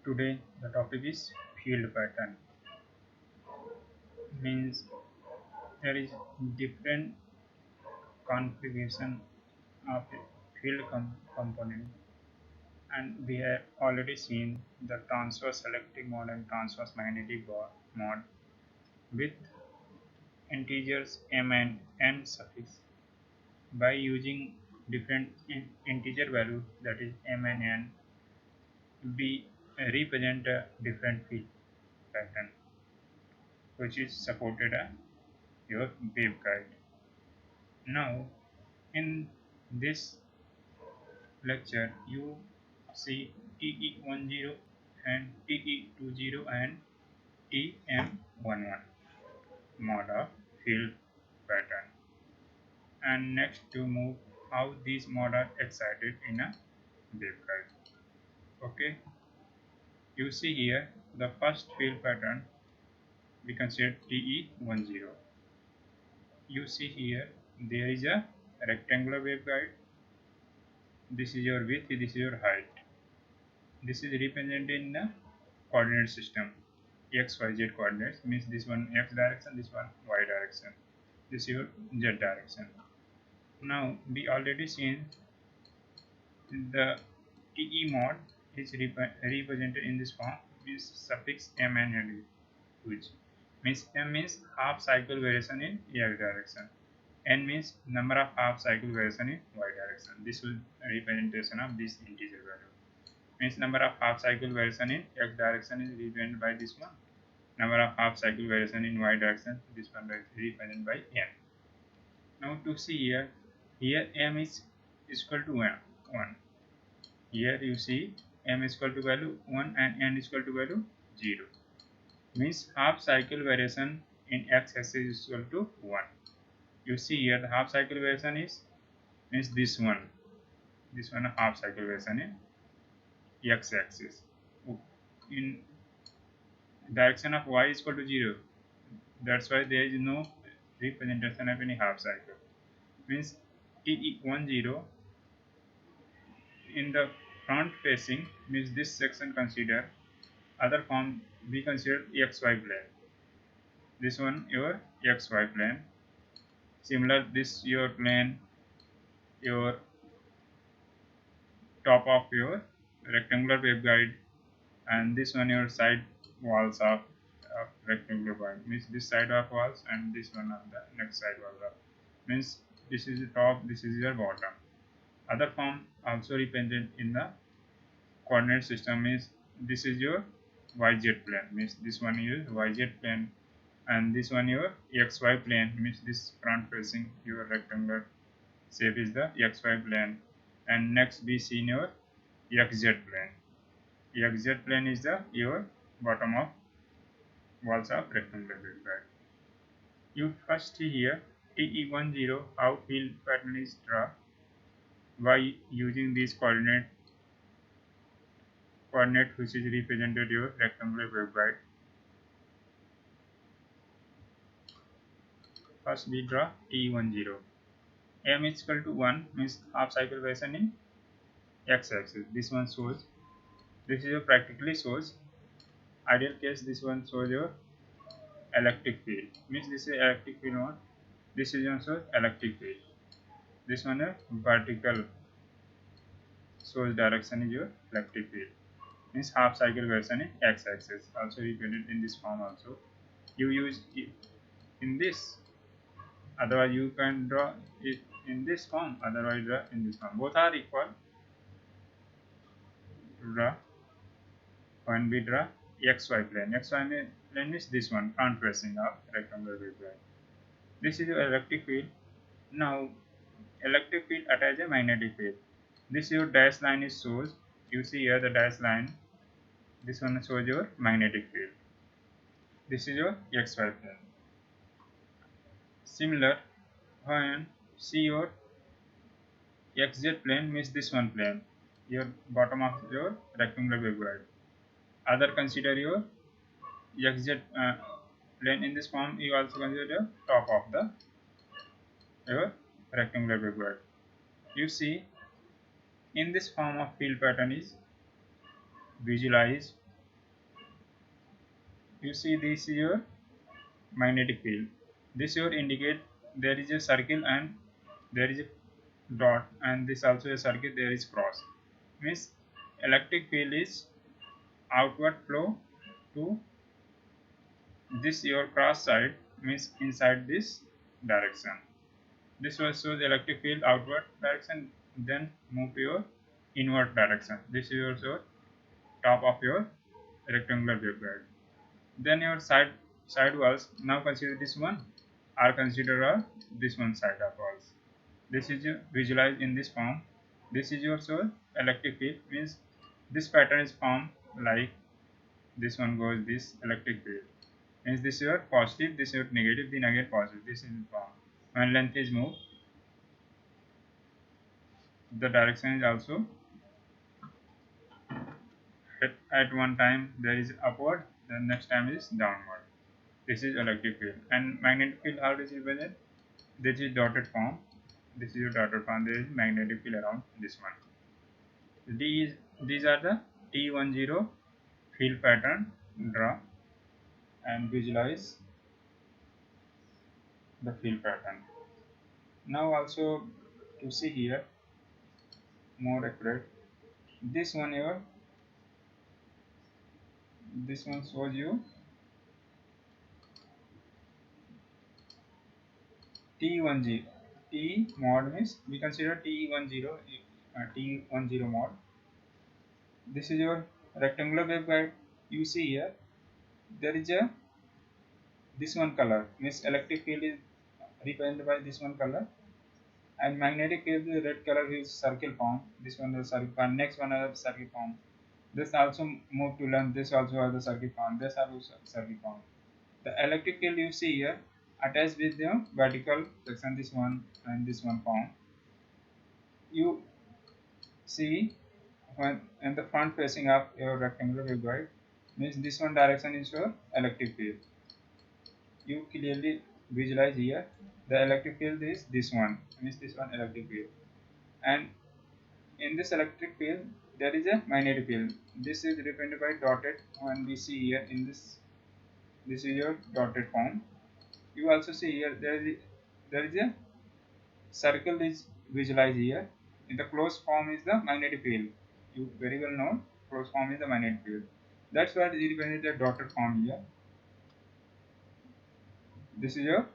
Today the topic is field pattern. Means there is different configuration of a field component, and we have already seen the transverse selective mode and transverse magnetic mode with integers m and n suffix. By using different integer values, that is m and n, we represent a different field pattern which is supported by your waveguide. Now, in this lecture, you see TE10 and TE20 and TM11 mode of field pattern. And next to move how these modes are excited in a waveguide. Okay, you see here the first field pattern we consider TE10. You see here there is a rectangular waveguide. This is your width, this is your height. This is represented in the coordinate system. X, Y, Z coordinates means this one X direction, this one Y direction. This is your Z direction. Now we already seen the TE mode is represented in this form with suffix M and N, which means M means half cycle variation in X direction. N means number of half cycle variation in Y direction. This will representation of this integer value. Means number of half cycle variation in X direction is represented by this one. Number of half cycle variation in Y direction, this one is represented by N. Now to see here M is equal to 1. Here you see M is equal to value 1 and N is equal to value 0. Means half cycle variation in X axis is equal to 1. You see here the half cycle variation is means this one half cycle variation in X axis. In direction of Y is equal to 0. That's why there is no representation of any half cycle. Means TE10 in the front facing means this section consider, other form we consider XY plane. This one your XY plane. Similar this your plane, your top of your rectangular waveguide, and this one your side walls of rectangular waveguide. Means this side of walls and this one of the next side walls of. Means this is the top, this is your bottom. Other form also represented in the coordinate system is this is your YZ plane, means this one is YZ plane, and this one your XY plane, means this front facing your rectangular shape is the XY plane, and next we see your XZ plane. XZ plane is the your bottom of walls of rectangular waveguide. You first see here TE10 how field pattern is drawn by using this coordinate which is represented your rectangular waveguide. First we draw TE10. M is equal to 1 means half cycle variation in X axis. This one shows, this is your practically shows. Ideal case this one shows your electric field, means this is electric field one. This is also electric field. This one is vertical shows direction is your electric field. Means half cycle version in X axis, also represented in this form also. You use it in this, otherwise you can draw it in this form, otherwise draw in this form. Both are equal. Draw when we draw XY plane. XY plane is this one, front facing of rectangular waveguide. This is your electric field. Now electric field attach a magnetic field. This your dash line is shows. You see here the dash line. This one shows your magnetic field. This is your XY plane. Similar, when see your XZ plane means this one plane, your bottom of your rectangular waveguide. Other consider your XZ plane in this form. You also consider the top of the your rectangular waveguide. You see in this form of field pattern is visualized You see this is your magnetic field. This your indicate there is a circle and there is a dot, and this also a circle, there is cross. Means electric field is outward flow to this your cross side, means inside this direction. This was shows electric field outward direction, then move to your inward direction. This is your top of your rectangular waveguide. Then your side walls, now consider this one, are considered this one side of walls. This is visualized in this form. This is your electric field, means this pattern is formed like this one goes this electric field. Means this is your positive, this is your negative, then again positive. This is form. When length is moved, the direction is also at one time there is upward, the next time is downward. This is electric field. And magnetic field, how does it represent? This is dotted form. This is your dotted form. There is magnetic field around this one. These are the T10 field pattern. Draw and visualize the field pattern. Now also to see here more accurate. This one here, this one shows you T10. T mod means we consider T10 mod. This is your rectangular waveguide. You see here there is a this one color, means electric field is represented by this one color, and magnetic field is red color is circle form. This one is circle form. Next one is circle form. This also move to length. This also has the circle form. This also circle form. The electric field you see here attached with the vertical section, this one and this one form. You see when in the front facing of your rectangular waveguide, means this one direction is your electric field. You clearly visualize here the electric field is this one, means this one electric field, and in this electric field there is a magnetic field. This is represented by dotted, and we see here in this is your dotted form. You also see here there is a circle is visualized here. In the closed form is the magnetic field. You very well know closed form is the magnetic field. That's why it represents the dotted form here. This is your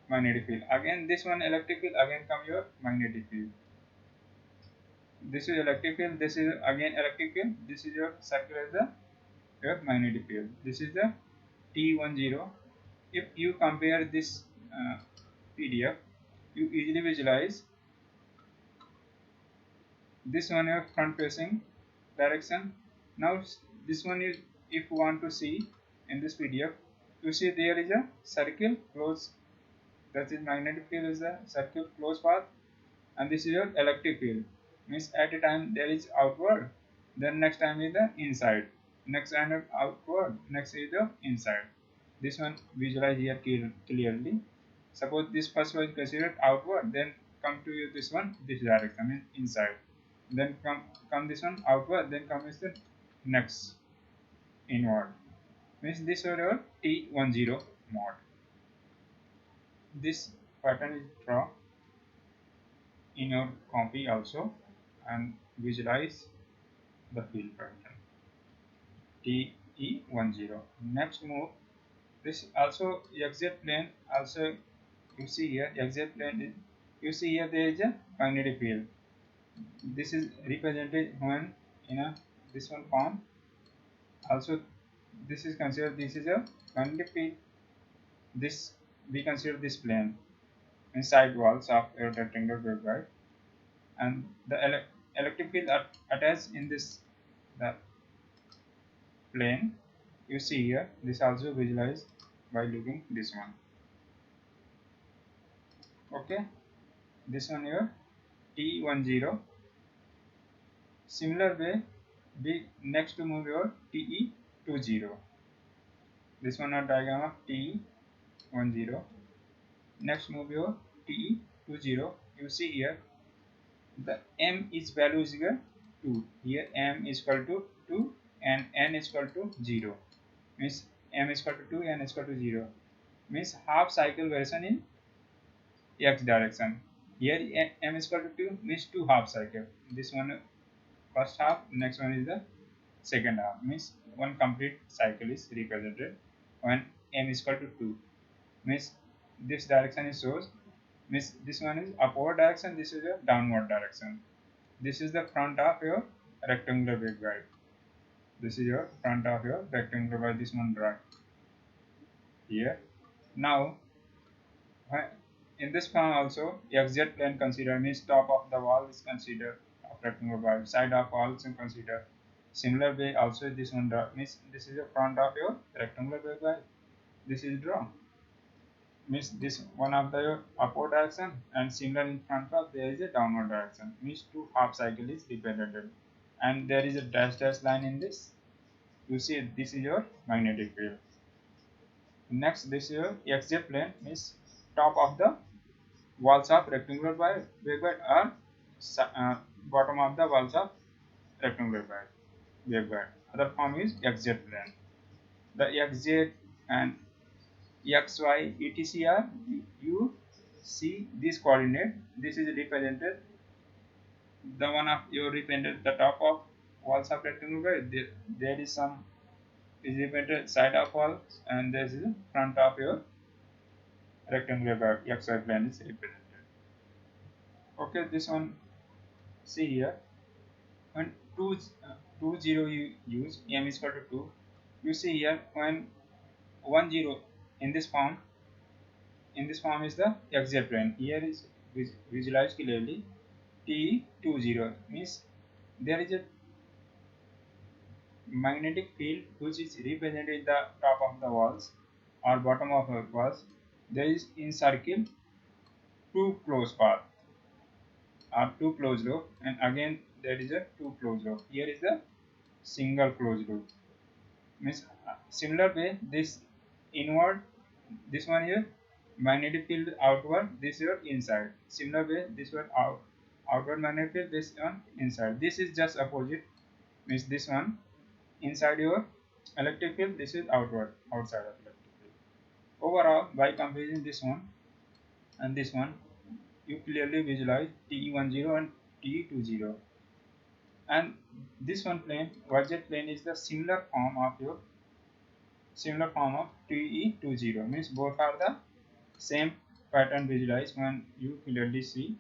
magnetic field. Again this one electric field, again come your magnetic field. This is electric field, this is again electric field, this is your circle as the your magnetic field. This is the T10. If you compare this PDF, you easily visualize this one your front facing direction. Now this one is, if you want to see in this PDF, you see there is a circle close, that is magnetic field is the circle close path, and this is your electric field, means at a time there is outward, then next time is the inside, next time outward, next is the inside. This one visualize here clearly. Suppose this first was considered outward, then come to you this one, this direction means inside, then come this one outward, then come is the next inward, means this is your T10 mod. This pattern is draw in your copy also and visualize the field pattern TE10. Next move, this also XZ plane, also you see here XZ plane is, you see here there is a magnetic field. This is represented when in a this one form. Also this is considered, this is a magnetic field. This we consider this plane inside walls of a rectangular waveguide, and the electric field are attached in this the plane. You see here this also visualized by looking this one. Okay, this one here T10. Similar way, we next to move your TE20. This one a diagram of TE10. Next move your TE20. You see here the m is value is equal to 2. Here m is equal to 2 and n is equal to 0. Means m is equal to 2, n is equal to 0, means half cycle version in x direction. Here m is equal to 2 means 2 half cycle. This one first half, next one is the second half, means one complete cycle is represented when m is equal to 2, means this direction is shows, means this one is upward direction, this is a downward direction. This is the front of your rectangular waveguide. This is your front of your rectangular waveguide, this one right here. Now in this form also xz plane consider, means top of the wall is considered of rectangular waveguide, side of wall is considered. Similar way also this one draw, means this is the front of your rectangular waveguide, this is draw, means this one of the upward direction, and similar in front of there is a downward direction, means two half cycle is represented, and there is a dash line in this. You see this is your magnetic field. Next this is your xz plane, means top of the walls of rectangular waveguide or bottom of the walls of rectangular waveguide. Other form is xz plane. The xz and xy etc are, you see this coordinate, this is represented, the one of you represented the top of walls of rectangular, there is some is represented side of walls, and this is front of your rectangular xy plane is represented. Okay, this one see here, when 0 you use m is equal to 2, you see here when 1 0 in this form, is the xz plane. Here is visualized clearly. T20 means there is a magnetic field which is represented in the top of the walls or bottom of the walls. There is in circle two closed path or two closed loop, and again there is a two closed loop. Here is the single closed loop. Means similar way this inward, this one here magnetic field outward, this your inside. Similar way this one outward magnetic field, this one inside. This is just opposite, means this one inside your electric field, this is outside of electric field. Overall, by comparing this one and this one, you clearly visualize TE10 and TE20. And this one plane, YZ plane, is the similar form of TE20, means both are the same pattern visualized when you clearly see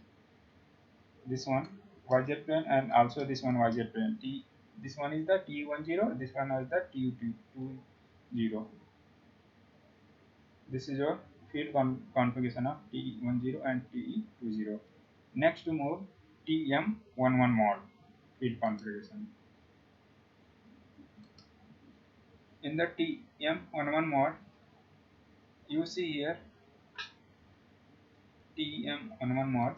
this one YZ plane and also this one YZ plane. This one is the TE10, this one is the TE20. This is your field configuration of TE10 and TE20. Next to move TM11 mode field configuration. In the TM11 mode, you see here TM11 mode,